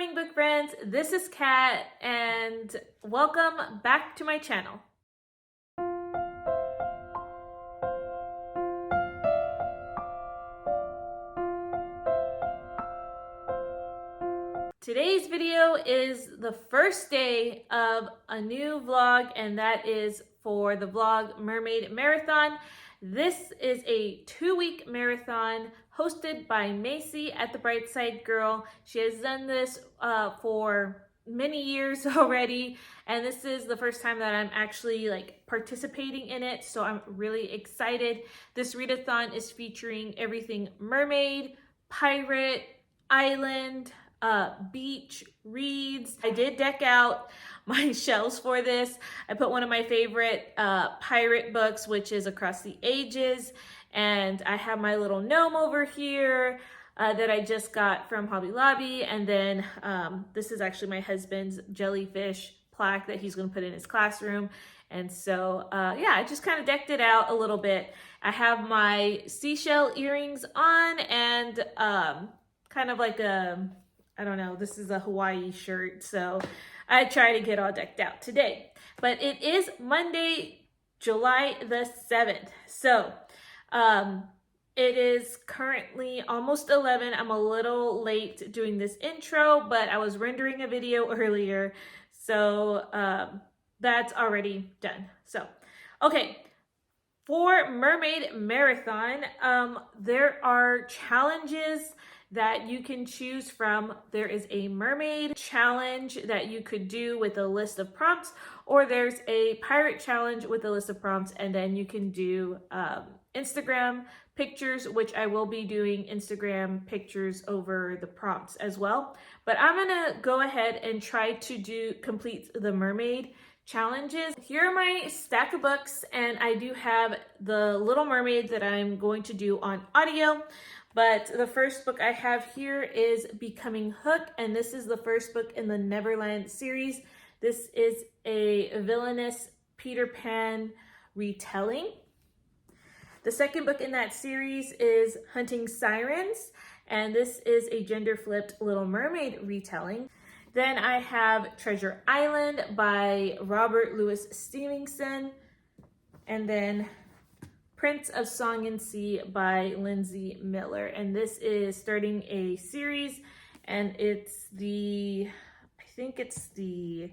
morning, book friends. This is Kat, and welcome back to my channel. Today's video is the first day of a new vlog, and that is for the vlog Mermaid Marathon. This is a 2-week marathon hosted by Maci at the Bright Side Girl. She has done this for many years already, and this is the first time that I'm actually participating in it, so I'm really excited. This readathon is featuring everything mermaid, pirate, island, beach, reads. I did deck out my shelves for this. I put one of my favorite pirate books, which is Across the Ages, and I have my little gnome over here that I just got from Hobby Lobby, and then this is actually my husband's jellyfish plaque that he's going to put in his classroom. And so yeah, I just kind of decked it out a little bit. I have my seashell earrings on, and kind of like a, I don't know, this is a Hawaii shirt, so I try to get all decked out today. But it is Monday, July the 7th. So it is currently almost 11. I'm a little late doing this intro, but I was rendering a video earlier, so that's already done. So, okay. For Mermaid Marathon, there are challenges that you can choose from. There is a mermaid challenge that you could do with a list of prompts, or there's a pirate challenge with a list of prompts, and then you can do Instagram pictures, which I will be doing Instagram pictures over the prompts as well. But I'm gonna go ahead and try to complete the mermaid challenges. Here are my stack of books, and I do have the Little Mermaid that I'm going to do on audio. But the first book I have here is Becoming Hook, and this is the first book in the Neverland series. This is a villainous Peter Pan retelling. The second book in that series is Hunting Sirens, and this is a gender-flipped Little Mermaid retelling. Then I have Treasure Island by Robert Louis Stevenson, and then Prince of Song and Sea by Lindsay Miller. And this is starting a series, and it's the, I think it's the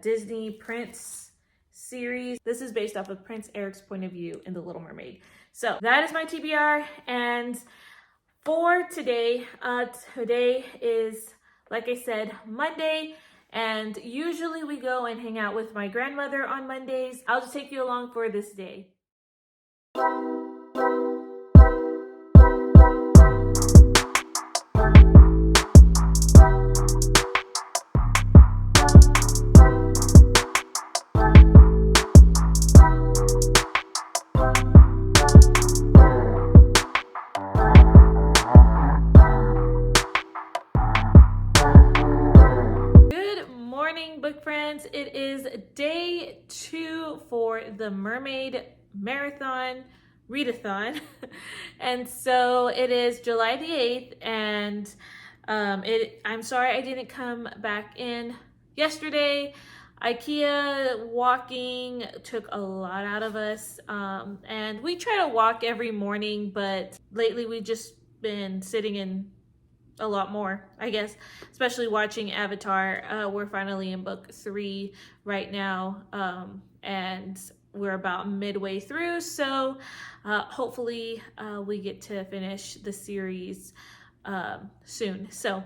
Disney Prince series. This is based off of Prince Eric's point of view in The Little Mermaid. So that is my TBR. And for today, today is, like I said, Monday. And usually we go and hang out with my grandmother on Mondays. I'll just take you along for this day. Book friends, it is day 2 for the Mermaid Marathon Readathon. And so it is July the 8th, and I'm sorry I didn't come back in yesterday. IKEA walking took a lot out of us, and we try to walk every morning, but lately we've just been sitting in a lot more, I guess, especially watching Avatar. We're finally in book 3 right now, and we're about midway through, so hopefully we get to finish the series soon. So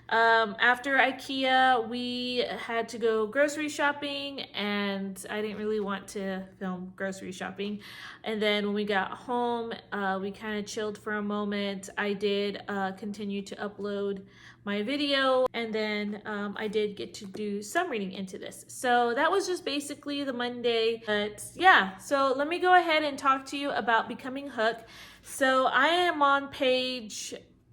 after IKEA, we had to go grocery shopping, and I didn't really want to film grocery shopping. And then when we got home, we kind of chilled for a moment. I did continue to upload my video, and then I did get to do some reading into this. So that was just basically the Monday. But yeah, so let me go ahead and talk to you about Becoming Hook. So I am on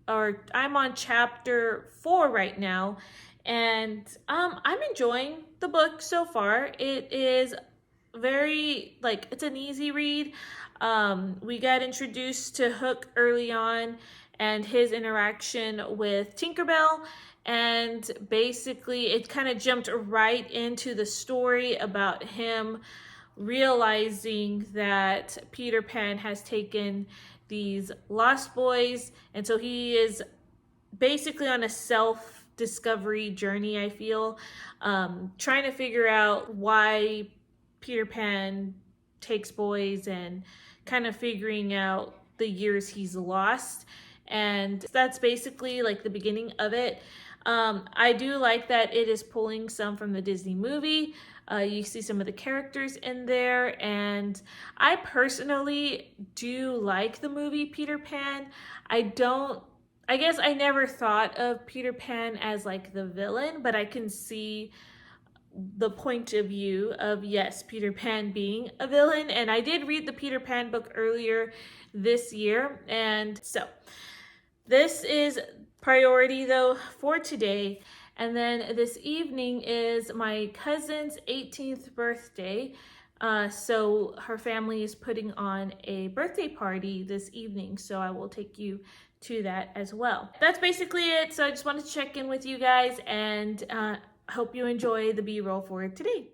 I'm on chapter 4 right now, and I'm enjoying the book so far. It is very, it's an easy read. We got introduced to Hook early on and his interaction with Tinkerbell, And basically it kind of jumped right into the story about him realizing that Peter Pan has taken these lost boys, and so he is basically on a self-discovery journey, I feel, trying to figure out why Peter Pan takes boys and kind of figuring out the years he's lost. And that's basically like the beginning of it. I do like that it is pulling some from the Disney movie. You see some of the characters in there, and I personally do like the movie Peter Pan. I guess I never thought of Peter Pan as like the villain, but I can see the point of view of, yes, Peter Pan being a villain. And I did read the Peter Pan book earlier this year, and so this is priority though for today. And then this evening is my cousin's 18th birthday. So her family is putting on a birthday party this evening. So I will take you to that as well. That's basically it. So I just wanted to check in with you guys, and hope you enjoy the B-roll for today.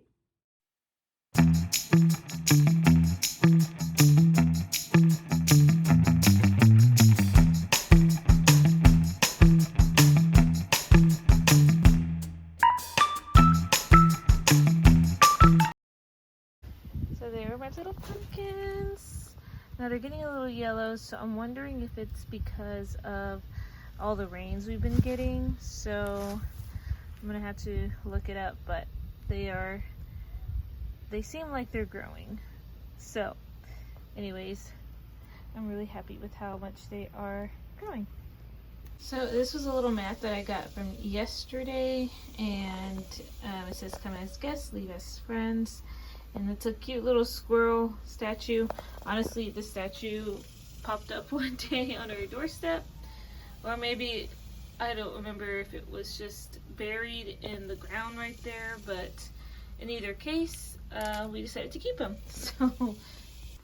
So there are my little pumpkins. Now they're getting a little yellow, so I'm wondering if it's because of all the rains we've been getting. So I'm gonna have to look it up, but they seem like they're growing. So anyways, I'm really happy with how much they are growing. So this was a little mat that I got from yesterday, and it says come as guests, leave as friends. And it's a cute little squirrel statue. Honestly, the statue popped up one day on our doorstep, or maybe, I don't remember if it was just buried in the ground right there, but in either case, we decided to keep him. So,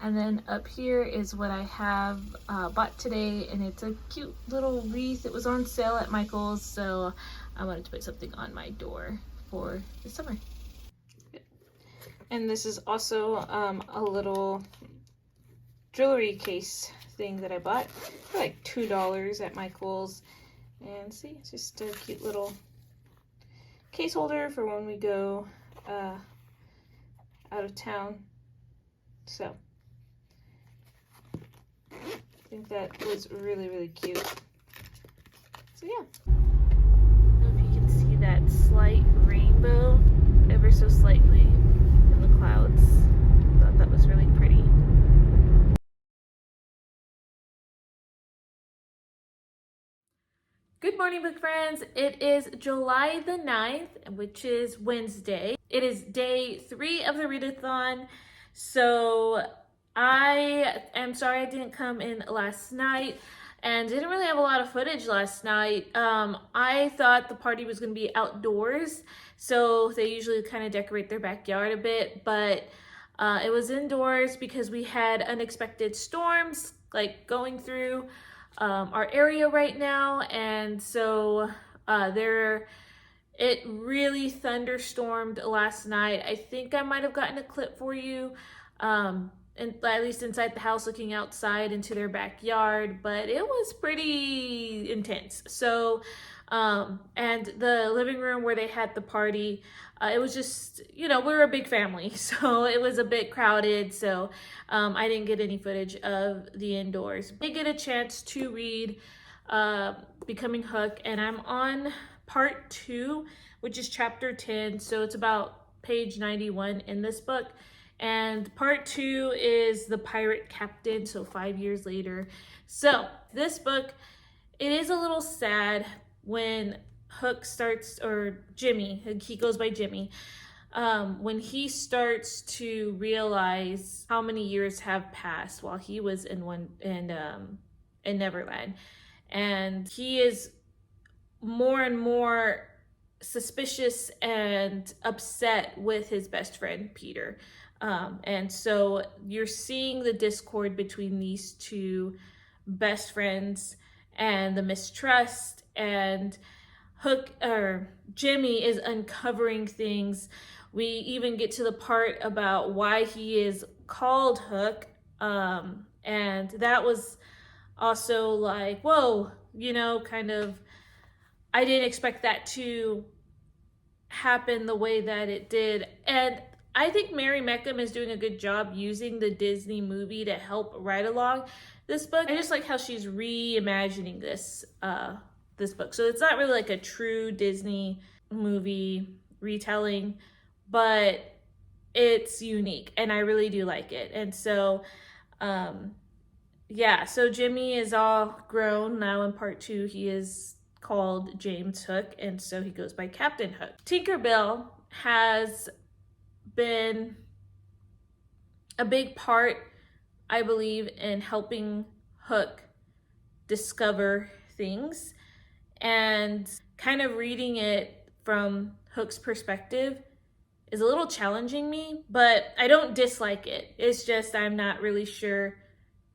and then up here is what I have bought today, and it's a cute little wreath. It was on sale at Michael's, so I wanted to put something on my door for the summer. And this is also a little jewelry case thing that I bought for like $2 at Michael's. And see, it's just a cute little case holder for when we go out of town. So I think that was really, really cute. So yeah. I don't know if you can see that slight rainbow, ever so slightly, in the clouds. Thought that was really pretty. Good morning, book friends. It is July the 9th, which is Wednesday. It is day 3 of the Readathon. So I am sorry I didn't come in last night and didn't really have a lot of footage last night. I thought the party was going to be outdoors, so they usually kind of decorate their backyard a bit, but it was indoors because we had unexpected storms like going through our area right now, and so it really thunderstormed last night. I think I might have gotten a clip for you, and at least inside the house looking outside into their backyard, but it was pretty intense. So and the living room where they had the party, it was just, you know, we're a big family, so it was a bit crowded, so I didn't get any footage of the indoors. I did get a chance to read Becoming Hook, and I'm on part 2, which is chapter 10, so it's about page 91 in this book. And part 2 is the pirate captain, so 5 years later. So this book, it is a little sad when Hook starts, or Jimmy, he goes by Jimmy, when he starts to realize how many years have passed while he was in Neverland, and he is more and more suspicious and upset with his best friend Peter, and so you're seeing the discord between these two best friends and the mistrust, and Jimmy is uncovering things. We even get to the part about why he is called Hook. And that was also like, whoa, kind of, I didn't expect that to happen the way that it did. And I think Mary Meckham is doing a good job using the Disney movie to help write along this book. I just like how she's reimagining this book. So it's not really like a true Disney movie retelling, but it's unique and I really do like it. And so so Jimmy is all grown now. In part 2 he is called James Hook, and so he goes by Captain Hook. Tinkerbell has been a big part, I believe, in helping Hook discover things, and kind of reading it from Hook's perspective is a little challenging me, but I don't dislike it. It's just I'm not really sure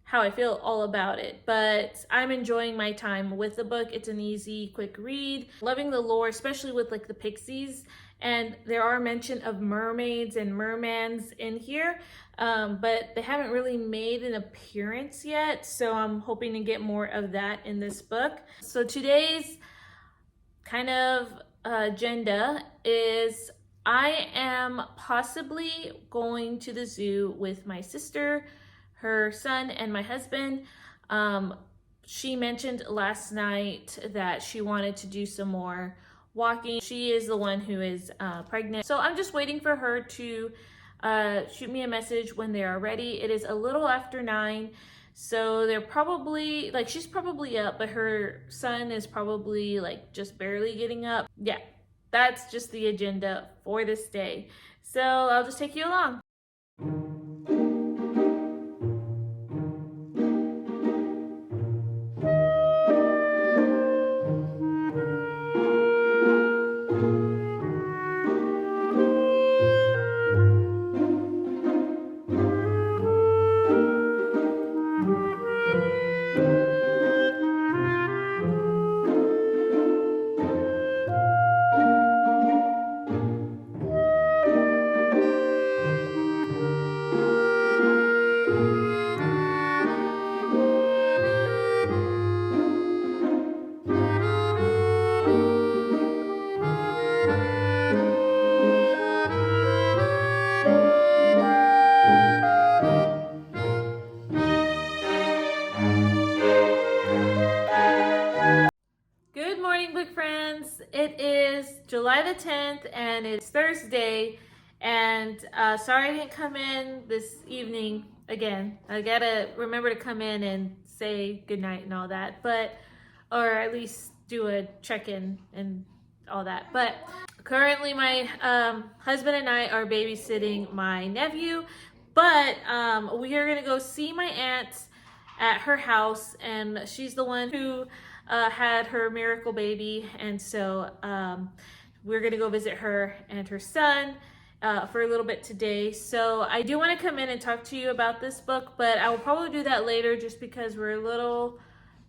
how I feel all about it, but I'm enjoying my time with the book. It's an easy, quick read. Loving the lore, especially with like the pixies, and there are mention of mermaids and mermans in here, but they haven't really made an appearance yet, so I'm hoping to get more of that in this book. So today's kind of agenda is I am possibly going to the zoo with my sister, her son, and my husband. She mentioned last night that she wanted to do some more walking. She is the one who is pregnant. So I'm just waiting for her to shoot me a message when they are ready. It is a little after 9. So they're probably, like, she's probably up, but her son is probably like just barely getting up. Yeah, that's just the agenda for this day. So I'll just take you along. It is July the 10th and it's Thursday, and sorry I didn't come in this evening again. I gotta remember to come in and say goodnight and all that, but or at least do a check-in and all that. But currently my husband and I are babysitting my nephew, but we are gonna go see my aunt at her house, and she's the one who had her miracle baby, and so we're gonna go visit her and her son for a little bit today. So I do want to come in and talk to you about this book, but I will probably do that later just because we're a little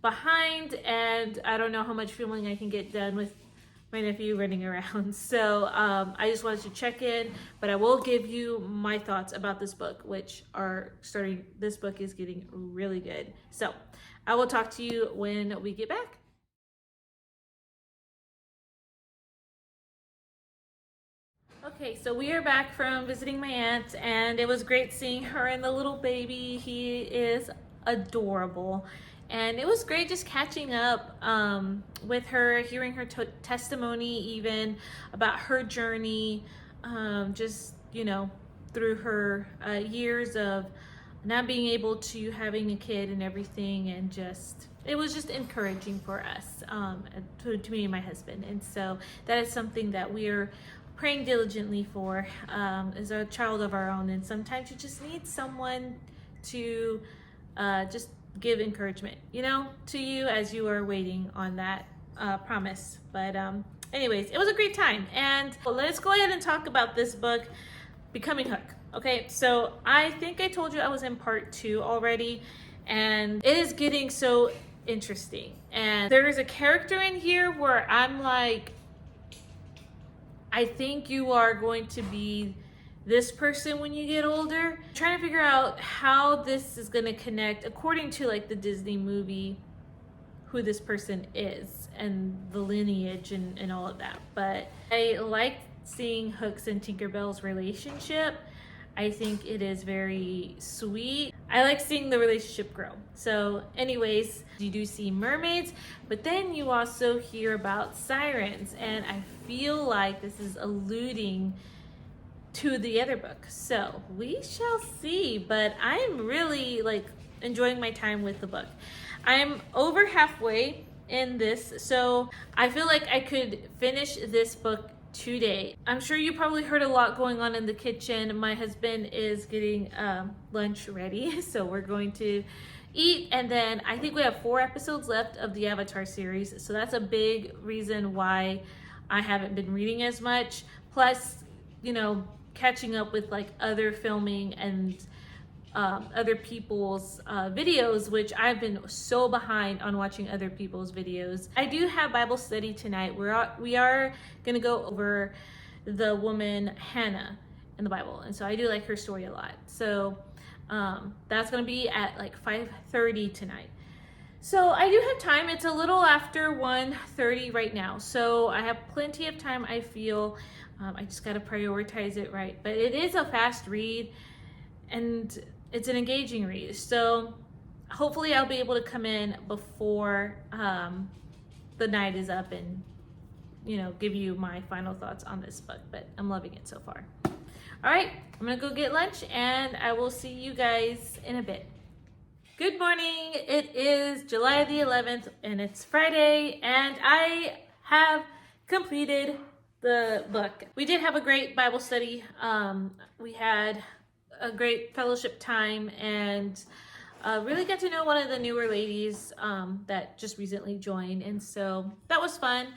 behind and I don't know how much filming I can get done with my nephew running around. So I just wanted to check in, but I will give you my thoughts about this book, which are starting, this book is getting really good. So I will talk to you when we get back. Okay, so we are back from visiting my aunt, and it was great seeing her and the little baby. He is adorable. And it was great just catching up with her, hearing her testimony even about her journey, just, you know, through her years of not being able to having a kid and everything, and just, it was just encouraging for us, to me and my husband. And so that is something that we are praying diligently for, as a child of our own. And sometimes you just need someone to just give encouragement, you know, to you as you are waiting on that promise. But anyways, it was a great time. And well, let's go ahead and talk about this book, Becoming Hook. Okay, so I think I told you I was in part 2 already, and it is getting so interesting. And there is a character in here where I'm like, I think you are going to be this person when you get older. I'm trying to figure out how this is going to connect according to like the Disney movie, who this person is and the lineage and all of that. But I like seeing Hooks and Tinkerbell's relationship. I think it is very sweet. I like seeing the relationship grow. So anyways, you do see mermaids, but then you also hear about sirens, and I feel like this is alluding to the other book. So we shall see, but I'm really like enjoying my time with the book. I'm over halfway in this, so I feel like I could finish this book today. I'm sure you probably heard a lot going on in the kitchen. My husband is getting lunch ready, so we're going to eat, and then I think we have 4 episodes left of the Avatar series, so that's a big reason why I haven't been reading as much. Plus, you know, catching up with like other filming and other people's videos, which I've been so behind on watching other people's videos. I do have Bible study tonight. We are gonna go over the woman Hannah in the Bible, and so I do like her story a lot. So that's gonna be at like 5:30 tonight. So I do have time. It's a little after 1:30 right now, so I have plenty of time. I feel I just got to prioritize it right, but it is a fast read and it's an engaging read, so hopefully I'll be able to come in before the night is up and, you know, give you my final thoughts on this book. But I'm loving it so far. All right, I'm gonna go get lunch and I will see you guys in a bit. Good morning. It is July the 11th and it's Friday, and I have completed the book. We did have a great Bible study. We had a great fellowship time and really got to know one of the newer ladies that just recently joined, and so that was fun.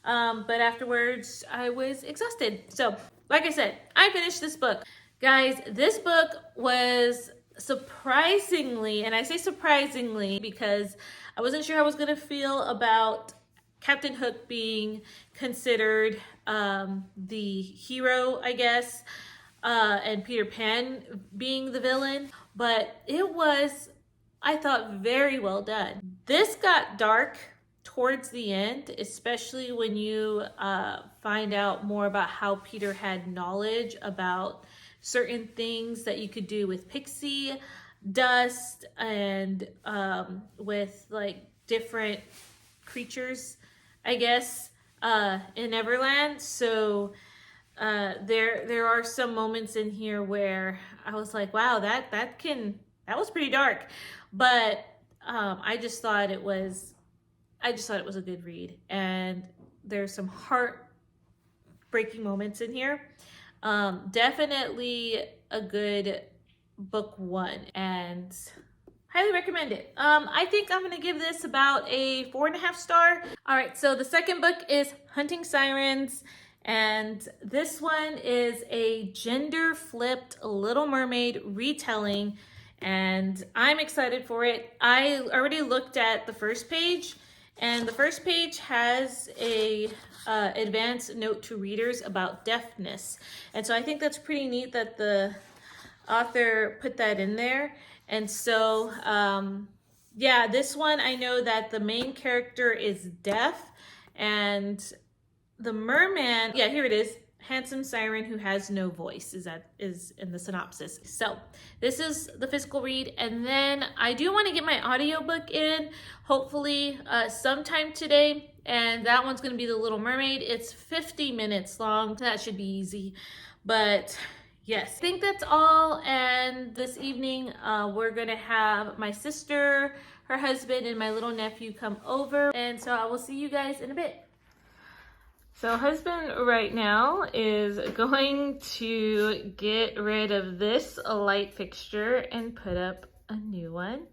But afterwards I was exhausted. So like I said, I finished this book. Guys, this book was surprisingly, and I say surprisingly because I wasn't sure how I was gonna feel about Captain Hook being considered the hero, I guess, and Peter Pan being the villain, but it was, I thought, very well done. This got dark towards the end, especially when you find out more about how Peter had knowledge about certain things that you could do with pixie dust and with like different creatures, I guess, in Neverland. So there are some moments in here where I was like, wow, that was pretty dark, but I just thought it was a good read, and there's some heartbreaking moments in here. Definitely a good book 1, and highly recommend it. I think I'm gonna give this about a 4.5 star. All right, so the second book is Hunting Sirens, and this one is a gender-flipped Little Mermaid retelling, and I'm excited for it. I already looked at the first page, and the first page has a advanced note to readers about deafness, and so I think that's pretty neat that the author put that in there. And so yeah, this one, I know that the main character is deaf, and the merman, yeah, here it is, handsome siren who has no voice, is in the synopsis. So this is the physical read, and then I do want to get my audiobook in, hopefully sometime today, and that one's going to be The Little Mermaid. It's 50 minutes long, so that should be easy. But yes, I think that's all. And this evening we're gonna have my sister, her husband, and my little nephew come over, and so I will see you guys in a bit. So husband right now is going to get rid of this light fixture and put up a new one.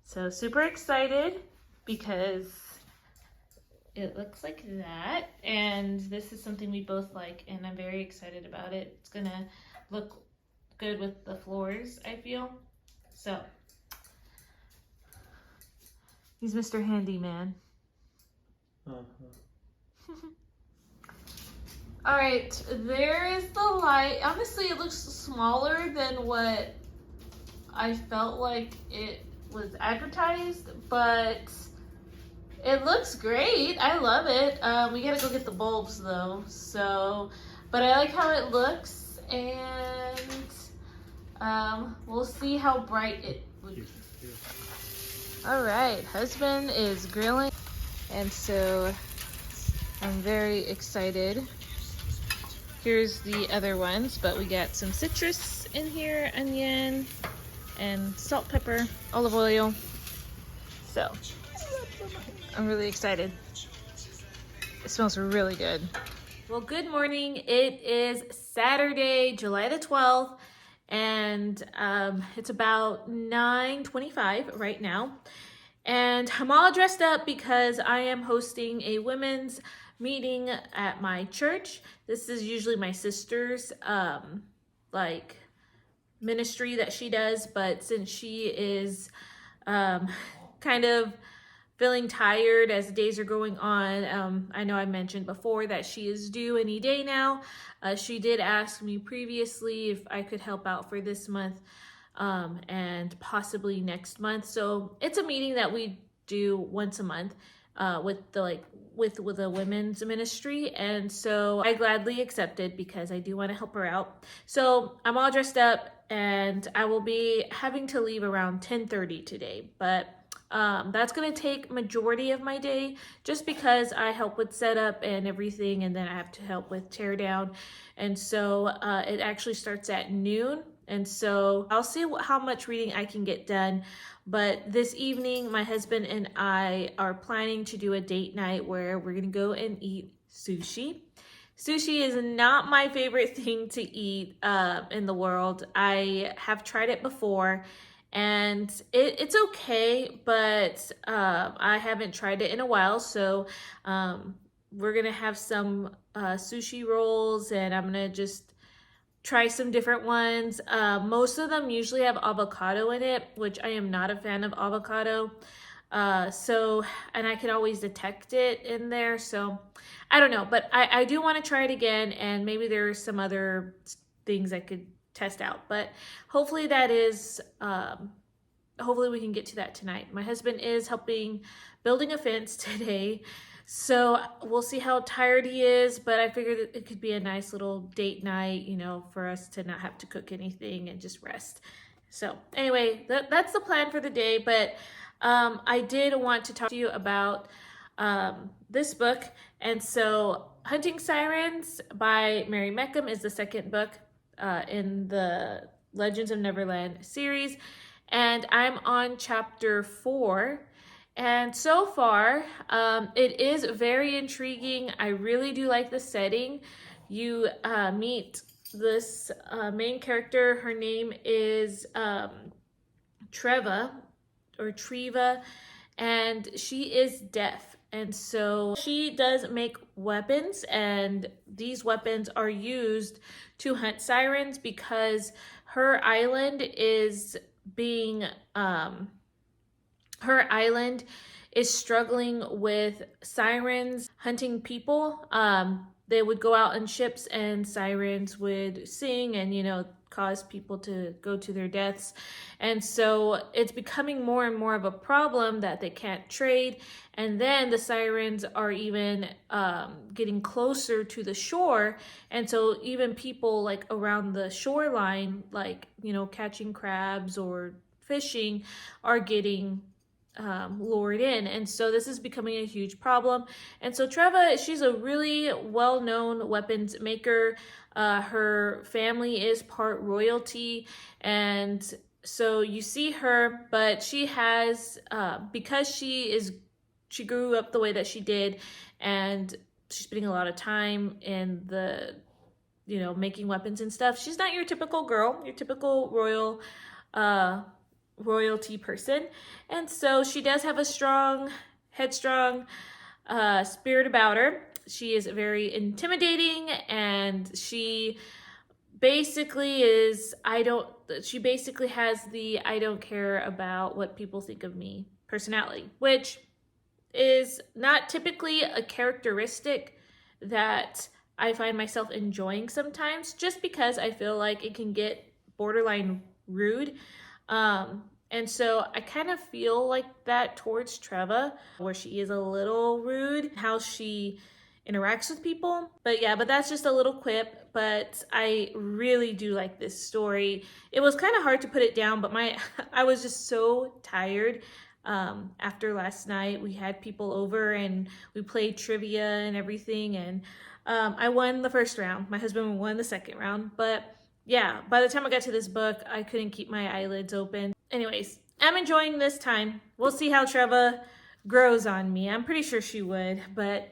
So super excited because it looks like that, and this is something we both like, and I'm very excited about it. It's gonna look good with the floors, I feel. So he's Mr. Handyman. All right, there is the light. Honestly, it looks smaller than what I felt like it was advertised, but it looks great. I love it. We gotta go get the bulbs though. So, but I like how it looks, and we'll see how bright it would be. All right, husband is grilling, and so I'm very excited. Here's the other ones, but we got some citrus in here, onion, and salt, pepper, olive oil. So I'm really excited. It smells really good. Well, good morning. It is Saturday, July the 12th, and it's about 9:25 right now. And I'm all dressed up because I am hosting a women's meeting at my church. This is usually my sister's like ministry that she does, but since she is kind of feeling tired as the days are going on, I know I mentioned before that she is due any day now. She did ask me previously if I could help out for this month and possibly next month. So it's a meeting that we do once a month with the with a women's ministry, and so I gladly accepted because I do want to help her out. So I'm all dressed up, and I will be having to leave around 10:30 today, but that's going to take majority of my day just because I help with setup and everything, and then I have to help with tear down, and so it actually starts at noon. And so I'll see how much reading I can get done. But this evening, my husband and I are planning to do a date night where we're gonna go and eat sushi. Sushi is not my favorite thing to eat in the world. I have tried it before and it's okay, but I haven't tried it in a while. So we're gonna have some sushi rolls, and I'm gonna just try some different ones. Most of them usually have avocado in it, which I am not a fan of avocado. And I can always detect it in there. So I don't know, but I do want to try it again, and maybe there's some other things I could test out, but hopefully that is, hopefully we can get to that tonight. My husband is helping building a fence today. So we'll see how tired he is, but I figured it could be a nice little date night, you know, for us to not have to cook anything and just rest. So anyway, that's the plan for the day, but I did want to talk to you about this book. And so Hunting Sirens by Mary Meckham is the second book in the Legends of Neverland series, and I'm on chapter 4. And so far, it is very intriguing. I really do like the setting. You meet this main character. Her name is Treva, and she is deaf. And so she does make weapons, and these weapons are used to hunt sirens because her island is being her island is struggling with sirens hunting people. They would go out in ships and sirens would sing and, you know, cause people to go to their deaths. And so it's becoming more and more of a problem that they can't trade. And then the sirens are even getting closer to the shore. And so even people like around the shoreline, like, you know, catching crabs or fishing, are getting lured in. And so this is becoming a huge problem. And so Treva, she's a really well-known weapons maker. Her family is part royalty, and so you see her, but she has because she grew up the way that she did, and she's spending a lot of time in the, you know, making weapons and stuff. She's not your typical girl, your typical royalty person. And so she does have a strong, headstrong spirit about her. She is very intimidating, and she basically has the I don't care about what people think of me personality, which is not typically a characteristic that I find myself enjoying sometimes, just because I feel like it can get borderline rude. And so I kind of feel like that towards Treva, where she is a little rude, how she interacts with people. But yeah, but that's just a little quip. But I really do like this story. It was kind of hard to put it down, but I was just so tired. After last night, we had people over and we played trivia and everything, and I won the first round. My husband won the second round, but yeah, by the time I got to this book, I couldn't keep my eyelids open. Anyways, I'm enjoying this time. We'll see how Treva grows on me. I'm pretty sure she would, but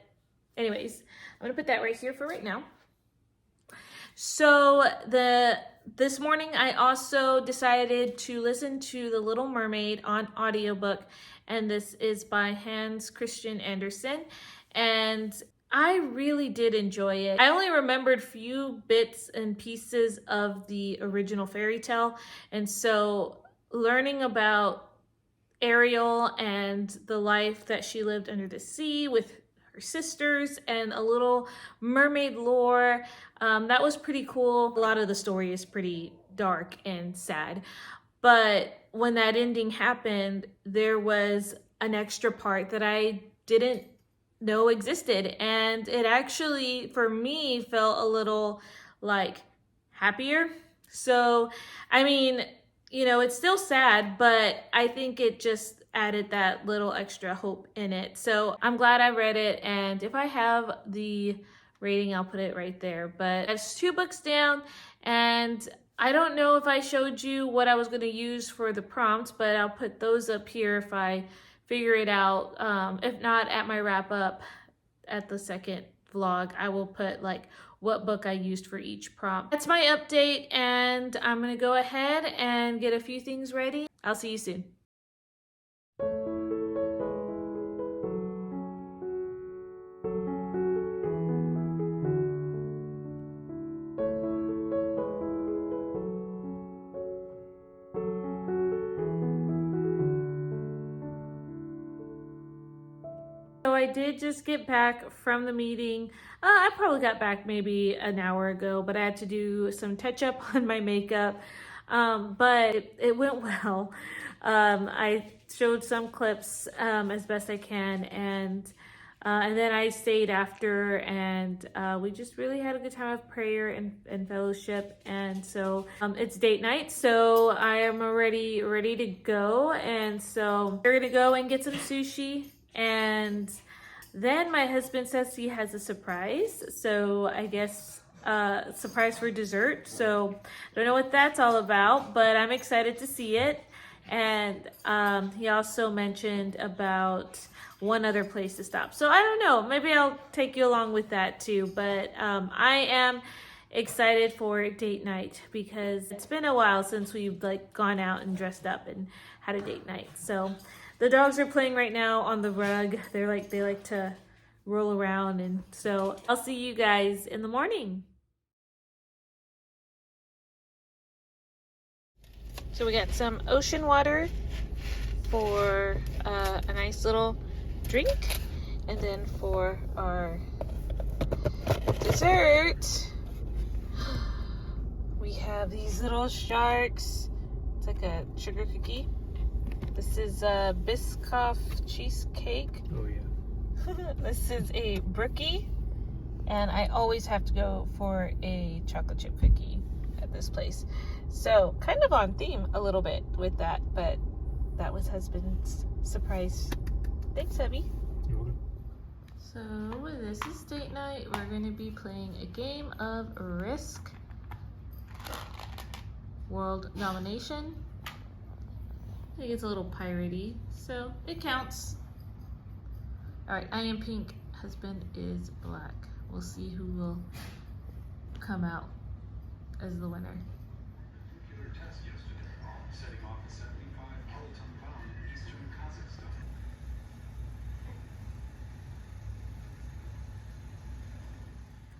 anyways, I'm gonna put that right here for right now. So this morning I also decided to listen to The Little Mermaid on audiobook, and this is by Hans Christian Andersen, and I really did enjoy it. I only remembered few bits and pieces of the original fairy tale, and so learning about Ariel and the life that she lived under the sea with her sisters and a little mermaid lore, that was pretty cool. A lot of the story is pretty dark and sad, but when that ending happened, there was an extra part that I didn't know existed, and it actually for me felt a little like happier. So I mean, you know, it's still sad, but I think it just added that little extra hope in it. So I'm glad I read it, and if I have the rating, I'll put it right there. But it's 2 books down, and I don't know if I showed you what I was going to use for the prompts, but I'll put those up here if I figure it out. If not, at my wrap up at the second vlog, I will put like what book I used for each prompt. That's my update, and I'm gonna go ahead and get a few things ready. I'll see you soon. So I did just get back from the meeting. I probably got back maybe an hour ago, but I had to do some touch up on my makeup. But it went well. I showed some clips as best I can, and then I stayed after, and we just really had a good time of prayer and fellowship. And so it's date night, so I am already ready to go. And so we're gonna go and get some sushi, and then my husband says he has a surprise. So I guess surprise for dessert. So I don't know what that's all about, but I'm excited to see it. And he also mentioned about one other place to stop. So I don't know, maybe I'll take you along with that too. But I am excited for date night because it's been a while since we've like gone out and dressed up and had a date night. So the dogs are playing right now on the rug. They like to roll around, and so I'll see you guys in the morning. So we got some ocean water for a nice little drink, and then for our dessert, we have these little sharks. It's like a sugar cookie. This is a Biscoff cheesecake. Oh yeah. This is a brookie, and I always have to go for a chocolate chip cookie at this place. So kind of on theme a little bit with that, but that was husband's surprise. Thanks, hubby. You're welcome. So this is date night. We're going to be playing a game of Risk World Domination. I think it's a little piratey, so it counts. All right, I am pink. Husband is black. We'll see who will come out as the winner.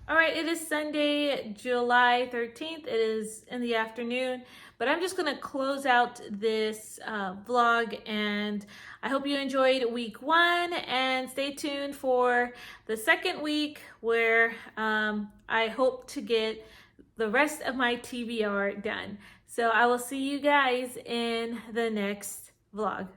All right, it is Sunday, July 13th. It is in the afternoon, but I'm just going to close out this vlog, and I hope you enjoyed week 1, and stay tuned for the second week where I hope to get the rest of my TBR done. So I will see you guys in the next vlog.